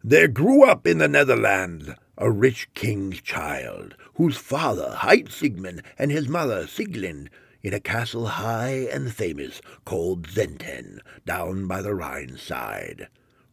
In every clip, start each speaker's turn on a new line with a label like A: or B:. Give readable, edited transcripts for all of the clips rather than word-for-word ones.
A: There grew up in the Netherlands a rich king's child, whose father hight Sigmund and his mother Sieglind, in a castle high and famous called Zenten, down by the Rhine side.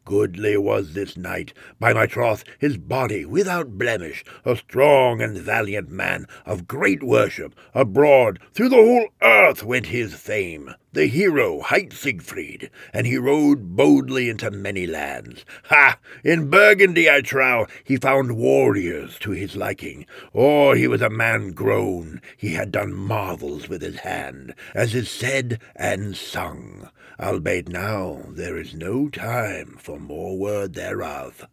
A: Goodly was this knight, by my troth, his body without blemish, a strong and valiant man, of great worship. Abroad through the whole earth went his fame. The hero hight Siegfried, and he rode boldly into many lands. Ha! In Burgundy, I trow, he found warriors to his liking. Or he was a man grown, he had done marvels with his hand, as is said and sung. Albeit now there is no time for more word thereof.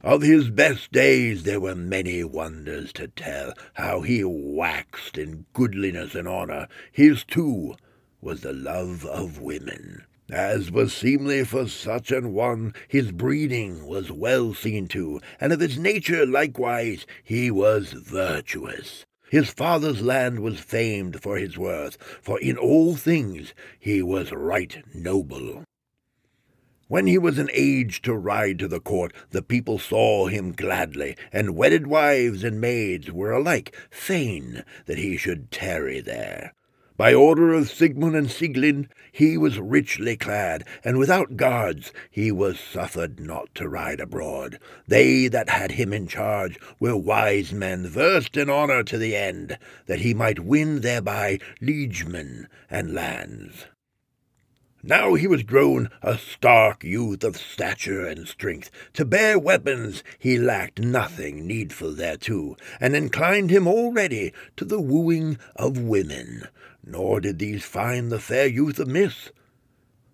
A: Of his best days there were many wonders to tell, how he waxed in goodliness and honour. His too was the love of women. As was seemly for such an one, his breeding was well seen to, and of his nature likewise he was virtuous. His father's land was famed for his worth, for in all things he was right noble. When he was an age to ride to the court, the people saw him gladly, and wedded wives and maids were alike fain that he should tarry there. By order of Sigmund and Sieglind he was richly clad, and without guards he was suffered not to ride abroad. They that had him in charge were wise men, versed in honour to the end, that he might win thereby liegemen and lands. Now he was grown a stark youth of stature and strength. To bear weapons he lacked nothing needful thereto, and inclined him already to the wooing of women. Nor did these find the fair youth amiss.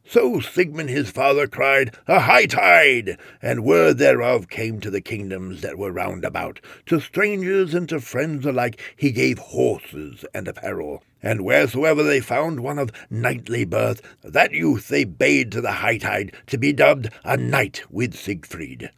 A: So Sigmund his father cried, "A high tide!" and word thereof came to the kingdoms that were round about. To strangers and to friends alike he gave horses and apparel, and wheresoever they found one of knightly birth, that youth they bade to the high tide to be dubbed a knight with Siegfried.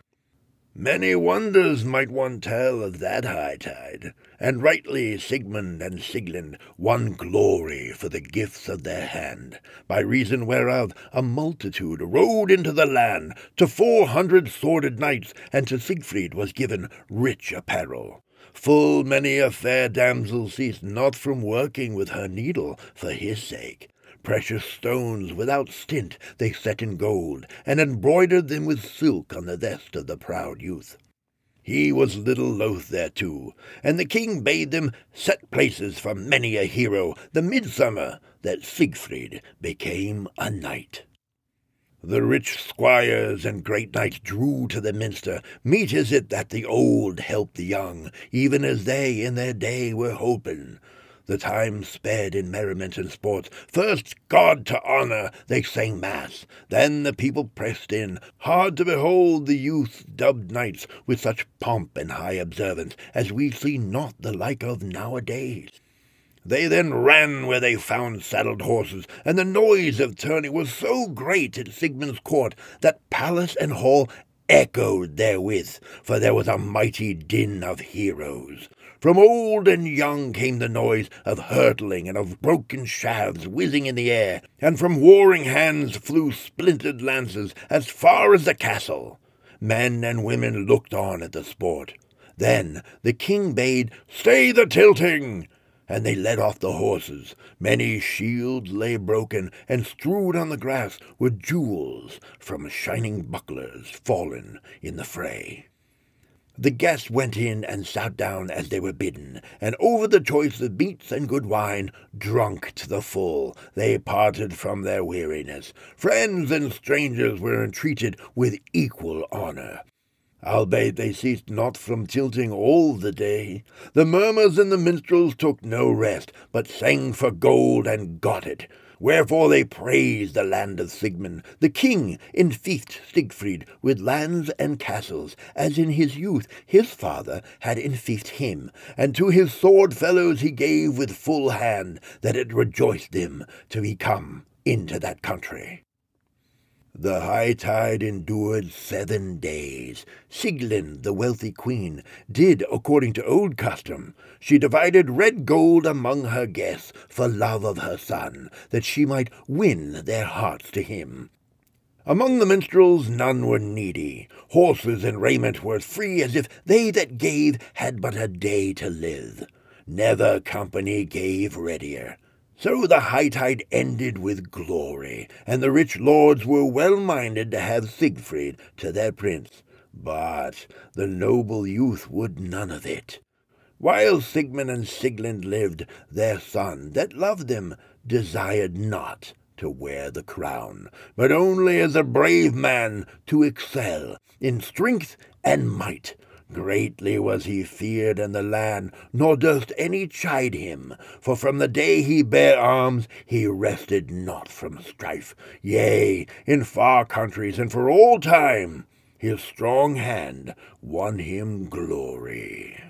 A: Many wonders might one tell of that high tide, and rightly Sigmund and Sieglind won glory for the gifts of their hand, by reason whereof a multitude rode into the land. To 400 sworded knights, and to Siegfried was given rich apparel. Full many a fair damsel ceased not from working with her needle for his sake. Precious stones without stint they set in gold, and embroidered them with silk on the vest of the proud youth. He was little loath thereto, and the king bade them set places for many a hero, the midsummer that Siegfried became a knight. The rich squires and great knights drew to the minster. Meet is it that the old help the young, even as they in their day were holpen. The time sped in merriment and sports. First God to honour they sang mass. Then the people pressed in, hard to behold the youths dubbed knights, with such pomp and high observance as we see not the like of nowadays. They then ran where they found saddled horses, and the noise of tourney was so great at Sigmund's court that palace and hall echoed therewith, for there was a mighty din of heroes. From old and young came the noise of hurtling and of broken shafts whizzing in the air, and from warring hands flew splintered lances as far as the castle. Men and women looked on at the sport. Then the king bade, "Stay the tilting!" and they led off the horses. Many shields lay broken, and strewed on the grass were jewels from shining bucklers fallen in the fray. The guests went in and sat down as they were bidden, and over the choice of meats and good wine, drunk to the full, they parted from their weariness. Friends and strangers were entreated with equal honour. Albeit they ceased not from tilting all the day. The murmurs and the minstrels took no rest, but sang for gold and got it. Wherefore they praised the land of Sigmund. The king enfeoffed Siegfried with lands and castles, as in his youth his father had enfeoffed him, and to his sword fellows he gave with full hand, that it rejoiced them to be come into that country. The high tide endured 7 days. Sieglind, the wealthy queen, did according to old custom. She divided red gold among her guests for love of her son, that she might win their hearts to him. Among the minstrels none were needy. Horses and raiment were as free as if they that gave had but a day to live. Never company gave readier. So the hightide ended with glory, and the rich lords were well minded to have Siegfried to their prince. But the noble youth would none of it. While Sigmund and Sieglind lived, their son, that loved them, desired not to wear the crown, but only as a brave man to excel in strength and might. Greatly was he feared in the land, nor durst any chide him, for from the day he bare arms he rested not from strife. Yea, in far countries and for all time his strong hand won him glory.